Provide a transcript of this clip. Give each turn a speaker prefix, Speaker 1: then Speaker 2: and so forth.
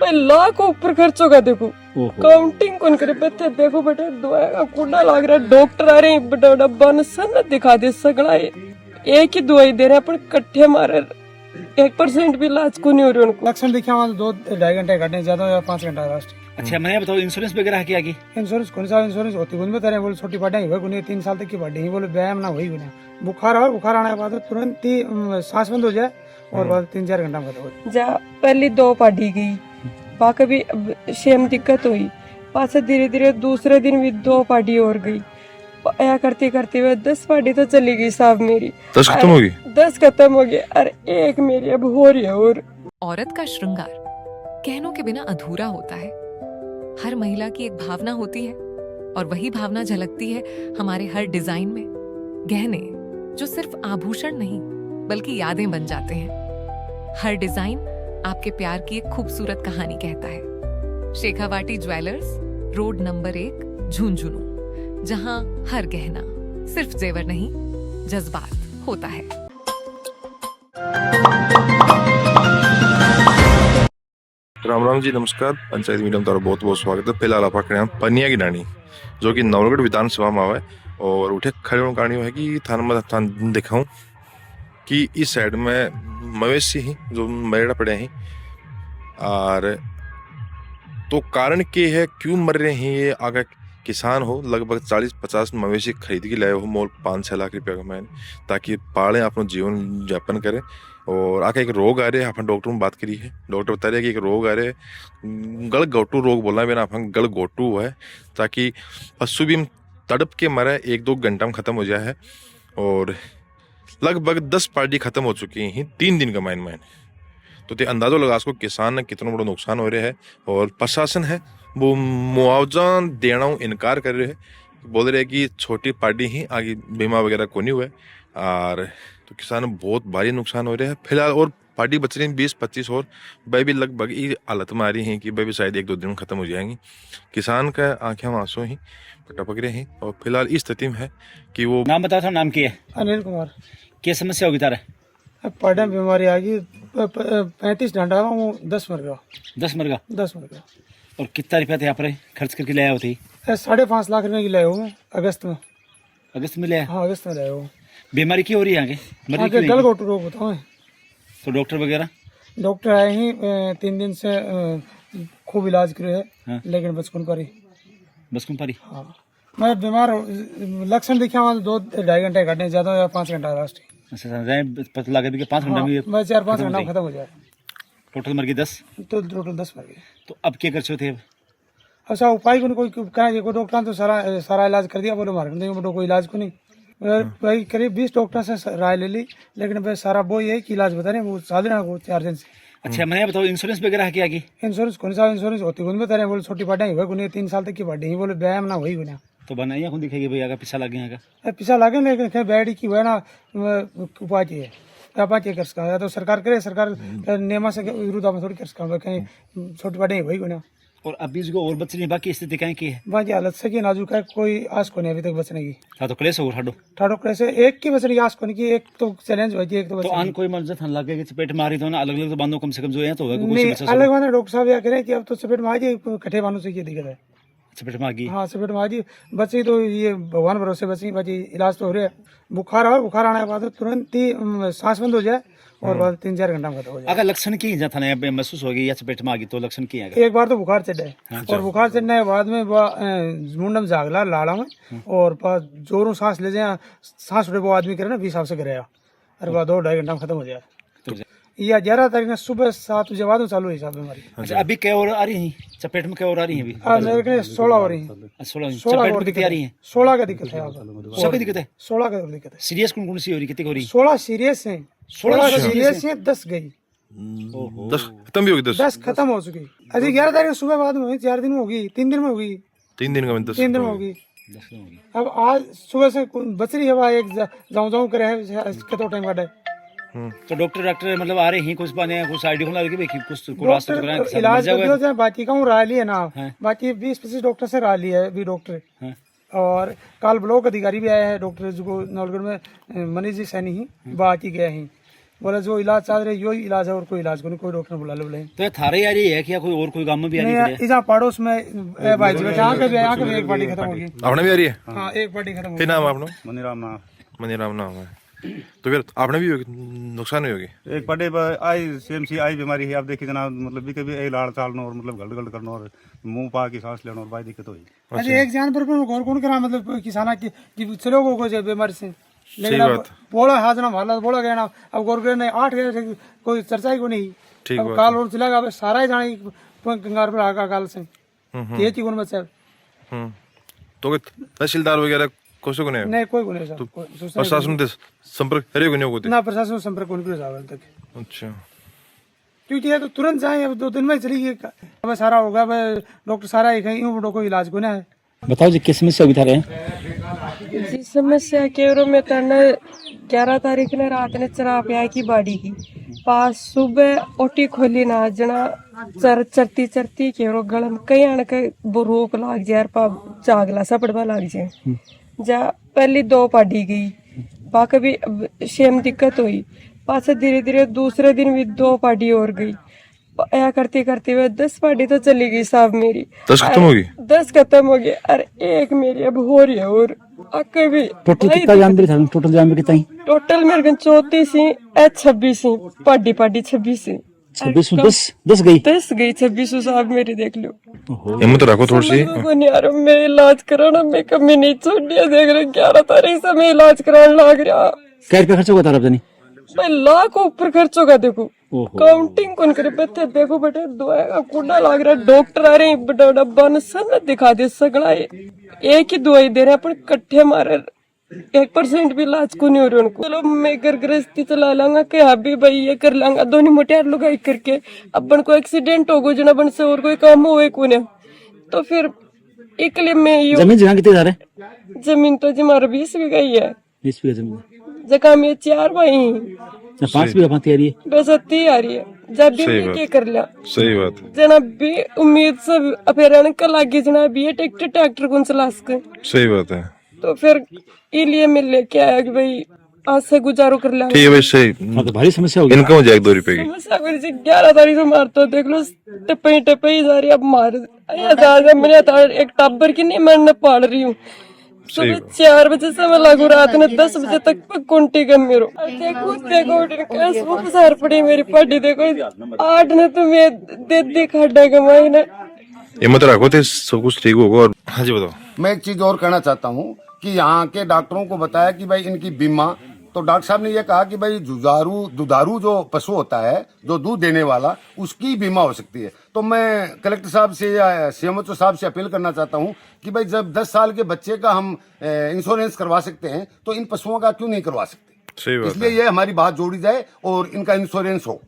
Speaker 1: भाई लाखों ऊपर खर्च होगा। देखो काउंटिंग कौन करे बेटे, देखो बेटे दवाई का कुंडा लग रहा है, डॉक्टर आ रहे हैं बड़ा डब्बा ने सनत दिखा दे सगड़ा एक ही दवाई दे रहे हैं पर कट्ठे मारे 1% भी इलाज को नहीं हो रही उनको।
Speaker 2: लक्षण दिखे वहाँ 2-2.5 घंटे काटने ज्यादा या 5 घंटा लास्ट।
Speaker 3: अच्छा मैं बताओ इंश्योरेंस वगैरह क्या की?
Speaker 2: इंश्योरेंस कौन सा इंश्योरेंस होती कुछ बता रहे बोले छोटी पार्टी हुई कुछ 3 साल तक की पार्टी ही बोले व्यायाम ना हुई बिना बुखार और बुखार आने के बाद तुरंत ही सांस बंद हो जाए और बाद 3-4 घंटा में खत्म हो
Speaker 1: जा पहली 2 पार्टी गई वहाँ कभी सेम दिक्कत हुई, पास धीरे धीरे दूसरे दिन भी 2 पार्टी और गई, या करते करते हुए 10 पार्टी तो चली गई साहब मेरी।
Speaker 4: 10 खत्म हो गई?
Speaker 1: 10 खत्म हो गई। अरे एक मेरी अब हो रही है। और
Speaker 5: औरत का श्रृंगार कहनों के बिना अधूरा होता है। हर महिला की एक भावना होती है और वही भावना झलकती है हमारे हर डिजाइन में। गहने जो सिर्फ आभूषण नहीं बल्कि यादें बन जाते हैं। हर डिजाइन आपके प्यार की एक खूबसूरत कहानी कहता है। Shekhawati jewellers, road number 1, Jhunjhunu, जहां हर गहना सिर्फ जेवर नहीं जज्बात होता है।
Speaker 4: राम जी, नमस्कार। पंचायत मीडिया में तारा बहुत बहुत स्वागत है। फिलहाल आप खड़े हैं पनिया की डाणी जो कि नवलगढ़ विधानसभा में आवे और उठे खड़े होने कारण है कि थाना में थान दिखाऊं कि इस साइड में मवेशी ही जो मरेड़ा पड़े हैं और तो कारण के है क्यों मर रहे हैं ये आगे किसान हो लगभग 40-50 मवेशी खरीद के लाए हो मोल 5-6 लाख रुपया का मैंने ताकि पालें अपना जीवन यापन करें। और आके एक रोग आ रहे हैं, अपन डॉक्टर में बात करी है, डॉक्टर बता रहे हैं कि एक रोग आ रहे हैं गल गोटू रोग बोलना है बिना अपन गल गोटू है ताकि पशु भी तड़प के मरे 1-2 घंटा में ख़त्म हो जाए है। और लगभग 10 पार्टी ख़त्म हो चुकी हैं 3 दिन का मैंने तो ते अंदाज़ा लगा उसको किसान ने कितना बड़ा नुकसान हो रहा है। और प्रशासन है वो मुआवजा देना इनकार कर रहे हैं, बोल रहे हैं कि छोटी पार्टी ही आगे बीमा वगैरह को नहीं हुआ और तो किसान बहुत भारी नुकसान हो रहा है फिलहाल। और पार्टी बच रही है 20-25 और वह भी लगभग इस हालत में आ रही हैं कि वह भी शायद 1-2 दिन में ख़त्म हो जाएंगी। किसान का आंखें आंसू ही टपक रहे हैं और फिलहाल इस स्थिति में है कि वो
Speaker 3: नाम बताओ था, नाम क्या है?
Speaker 2: अनिल कुमार।
Speaker 3: क्या समस्या होगी तारा?
Speaker 2: पार्टी में बीमारी आ गई 35 घंटा में 10 मर गया।
Speaker 3: 10 मर गया।
Speaker 2: 10 मर गया।
Speaker 3: और कितना रुपया था यहाँ पर खर्च करके लाया होती?
Speaker 2: 5.5 लाख रुपए की लाया हूँ मैं अगस्त में।
Speaker 3: अगस्त में लाया?
Speaker 2: हाँ अगस्त में लाया हूँ।
Speaker 3: बीमारी की हो रही है आगे?
Speaker 2: आगे गलघोटू रोग बताओ।
Speaker 3: तो डॉक्टर वगैरह?
Speaker 2: डॉक्टर आए ही 3 दिन से खूब इलाज करे है।
Speaker 3: हाँ।
Speaker 2: लेकिन बचपन पर ही
Speaker 3: बस कम पारी?
Speaker 2: हाँ मैं बीमार लक्षण दिखे वहाँ 2-2.5 घंटे काटने ज्यादा या 5 घंटा लास्ट।
Speaker 3: अच्छा पता लगा भी कि 5 घंटा में
Speaker 2: मैं 4-5 घंटा में खत्म हो जाए।
Speaker 3: टोटल मर गई 10?
Speaker 2: तो टोटल 10 मर गए।
Speaker 3: तो अब क्या कर सकते थे?
Speaker 2: अच्छा उपाय को कोई कहा कोई डॉक्टर तो सारा इलाज कर दिया, बोलो मार नहीं कोई इलाज को नहीं। भाई करीब 20 डॉक्टर से राय ले ली लेकिन भाई सारा वो ये कि इलाज बता रहे वो साल वो 4 दिन से।
Speaker 3: अच्छा मैं बताओ इंश्योरेंस वगैरह क्या की?
Speaker 2: इंश्योरेंस कौन सा इंश्योरेंस होती कुछ बता रहे बोले छोटी पार्टी हुई कुछ 3 साल तक की पार्टी ही बोले व्यायाम ना हुई बिना
Speaker 3: तो बनाइए कौन दिखेगी भाई? आगे पीछा लग गया
Speaker 2: पीछा लागे लेकिन कहीं बैठ की हुआ ना उपाय चाहिए क्या कर सका या तो सरकार करे, सरकार नियमा से विरुद्ध आप थोड़ी कर सका कहीं छोटी पार्टी हुई ना।
Speaker 3: और अभी इसको और बच नहीं बाकी स्थिति क्या की है?
Speaker 2: बाकी हालत से की नाजुक है, कोई आस को नहीं अभी तक बचने की।
Speaker 3: हाँ तो क्लेश हो ठाडो
Speaker 2: ठाडो कैसे एक की बचने की आस को नहीं की, एक तो चैलेंज हुई एक तो
Speaker 3: आन कोई मर्ज थान लगे चपेट मारी तो ना अलग अलग तो बांधो कम से कम जो है तो
Speaker 2: नहीं अलग बांधे। डॉक्टर साहब यह करें कि अब तो चपेट में आ जाए कट्ठे बांधों से क्या दिक्कत है?
Speaker 3: चपेट में आ गई?
Speaker 2: हाँ चपेट में आ जाए बची तो ये भगवान भरोसे बची बाकी इलाज तो हो रहा है। बुखार और बुखार आने के बाद तुरंत ही सांस बंद हो जाए और बाद 3-4 घंटा में खत्म हो जाए।
Speaker 3: अगर लक्षण की था ना महसूस हो गई या चपेट में आ गई तो लक्षण की है?
Speaker 2: एक बार तो बुखार चढ़े और बुखार चढ़ने के बाद में मुंडम जागला लाड़ा में और जोरों सांस ले जाए, सांस उठे वो आदमी करे ना 20 हिसाब से करे और बाद 2-2.5 घंटा में खत्म हो जाए। या 11 तारीख में सुबह 7 बजे बाद चालू हुई साहब बीमारी।
Speaker 3: अच्छा अभी क्या और आ रही है चपेट में? क्या और आ रही है अभी?
Speaker 2: मेरे को 16 हो रही है।
Speaker 3: 16 चपेट में कितनी आ रही है?
Speaker 2: 16 का दिक्कत है।
Speaker 3: सबकी दिक्कत है?
Speaker 2: 16 का दिक्कत है।
Speaker 3: सीरियस कौन कौन सी हो रही कितनी हो रही?
Speaker 2: 16 सीरियस है। 16 सीरियस है, 10 गई।
Speaker 4: 10 खत्म भी होगी?
Speaker 2: 10 खत्म हो चुकी। अभी 11 तारीख सुबह बाद में हुई, 4 दिन में होगी, 3 दिन में होगी।
Speaker 4: 3 दिन का
Speaker 2: 3 दिन में होगी। अब आज सुबह से बच रही हवा एक जाऊं करे है कतो टाइम काटे।
Speaker 3: तो डॉक्टर मतलब आ रहे हैं कुछ बने कुछ आइडिया होना लगे कुछ रास्ता तो कराएं
Speaker 2: इलाज कर दियो। बाकी का राय लिया ना, बाकी 20-25 डॉक्टर से राय लिया है भी डॉक्टर। और कल ब्लॉक अधिकारी भी आया है डॉक्टर जो नवलगढ़ में मनीष जी सैनी ही बात ही गया है बोला जो इलाज चाह रहे यही इलाज है और कोई इलाज को नहीं, कोई डॉक्टर बुला लो बोले
Speaker 3: तो ये थारे आ रही है क्या कोई और कोई गांव में भी आ रही है?
Speaker 2: इधर पड़ोस में भाई जी यहाँ के भी एक पार्टी खत्म होगी।
Speaker 4: आपने भी आ रही है?
Speaker 2: हाँ एक पार्टी खत्म होगी।
Speaker 4: फिर नाम आपने?
Speaker 6: मनीराम
Speaker 4: नाम है। तो फिर आपने भी नुकसान हुई होगी?
Speaker 6: एक पड़े पर आई CMC आई बीमारी है। आप देखिए जनाब, मतलब भी कभी एक लाड़ चालना और मतलब गल गल करना और मुंह पा की सांस लेना और बाई दिक्कत हुई।
Speaker 2: अच्छा एक जानवर पर गौर कौन करा, मतलब किसाना की चलो को कोई बीमारी से, लेकिन अब बोला हाजना माला बोला गया ना, अब गौर करे नहीं 8 गए कोई चर्चा ही को नहीं।
Speaker 4: ठीक
Speaker 2: अब काल और चलेगा, अब सारा ही जाने कंगार पर आगा काल से ये की कौन बच्चा।
Speaker 4: तो तहसीलदार वगैरह कोई को
Speaker 2: नहीं कोई को नहीं सर,
Speaker 4: प्रशासन से संपर्क करे को नहीं होते
Speaker 2: ना, प्रशासन संपर्क कौन करो जावे तक।
Speaker 4: अच्छा,
Speaker 2: क्योंकि ये तो तुरंत जाए, अब 2 दिन में चली गई, अब सारा होगा, अब डॉक्टर सारा ही कहीं यूं कोई इलाज को ना है।
Speaker 7: बताओ जी किस समस्या बिता रहे हैं?
Speaker 1: जी समस्या केवरो में तने 11 तारीख ने रात ने चरा प्या की बाड़ी की पास सुबह ओटी खोली ना जना चरती चरती केवरो गलम कई आने के वो रोक लाग जाए पा जागला सा पड़वा लाग जाए जा पहली 2 पाड़ी गई बाकी भी शेम दिक्कत हुई, पास धीरे धीरे दूसरे दिन भी 2 पाड़ी और गई, या करते करते हुए 10 पार्टी तो चली गई साहब मेरी।
Speaker 4: 10 खत्म होगी?
Speaker 1: 10 खत्म हो गई, अरे एक मेरी अब हो रही है और आके भी
Speaker 7: टोटल कितना जानवर था? टोटल जानवर कितना ही?
Speaker 1: टोटल मेरे को 34 सी 26 सी पार्टी 26 सी
Speaker 7: 26 में 10 गई
Speaker 1: 26 साहब मेरी देख लो।
Speaker 4: हिम्मत रखो थोड़ी सी।
Speaker 1: को नहीं आ रहा, मैं इलाज कराना मैं कभी नहीं छोड़िया, देख रहे 11 तारीख से मैं इलाज कराने लग रहा।
Speaker 7: क्या रुपया खर्चा हुआ था रब्जानी?
Speaker 1: भाई लाख ऊपर खर्च होगा, देखो काउंटिंग कौन करे बैठे, देखो बेटे दुआ का कुंडा लग रहा, डॉक्टर आ रहे हैं बड़ा डब्बा ने सन दिखा दे सगड़ा एक ही दवाई दे रहे हैं, अपन कट्ठे मारे 1% भी इलाज को नहीं हो रहा उनको। चलो मैं घर गृहस्थी चला लांगा कि हाँ भी भाई ये कर लांगा, दोनों मोटियार लुगाई करके अपन को एक्सीडेंट हो गो जना बन से और कोई काम होए को नहीं, तो फिर एक लिए मैं
Speaker 7: जमीन जगह कितने जा रहे?
Speaker 1: जमीन तो जी हमारा 20 बीघा ही है,
Speaker 7: 20 बीघा जमीन।
Speaker 1: जगह में 4 भाई
Speaker 7: 5 बीघा पाती आ रही है,
Speaker 1: बस अति आ रही है, जब भी मैं क्या कर लिया।
Speaker 4: सही बात है।
Speaker 1: जना भी उम्मीद से फिर कल आगे जना भी ट्रैक्टर कौन चला सके।
Speaker 4: सही बात है।
Speaker 1: तो फिर इसलिए मैं लेके आया कि भाई आज से गुजारो कर लिया।
Speaker 4: ठीक है भाई, सही।
Speaker 7: तो भारी समस्या होगी।
Speaker 4: इनकम हो जाए 2 रुपए की।
Speaker 1: समस्या मेरी जी 11 तारीख से मारता देख लो, टपई जा रही, अब मार मैंने एक टाबर की नहीं मैं पाल रही हूँ। सुबह 4 बजे से मैं लागू, रात ने 10 बजे तक कुंटी कर मेरो। देखो देखो सार पड़ी मेरी पार्टी, देखो 8 ने तो मैं दे खड्डा कमाई ना।
Speaker 4: हिम्मत रखो तो सब कुछ ठीक होगा। और हाँ जी बताओ।
Speaker 8: मैं एक चीज और कहना चाहता हूँ कि यहाँ के डॉक्टरों को बताया कि भाई इनकी बीमा, तो डॉक्टर साहब ने ये कहा कि भाई दुधारू जो पशु होता है जो दूध देने वाला, उसकी बीमा हो सकती है। तो मैं कलेक्टर साहब से या CMO साहब से अपील करना चाहता हूँ कि भाई जब 10 साल के बच्चे का हम इंश्योरेंस करवा सकते हैं तो इन पशुओं का क्यों नहीं करवा सकते।
Speaker 4: सही बात है।
Speaker 8: इसलिए ये हमारी बात जोड़ी जाए और इनका इंश्योरेंस हो।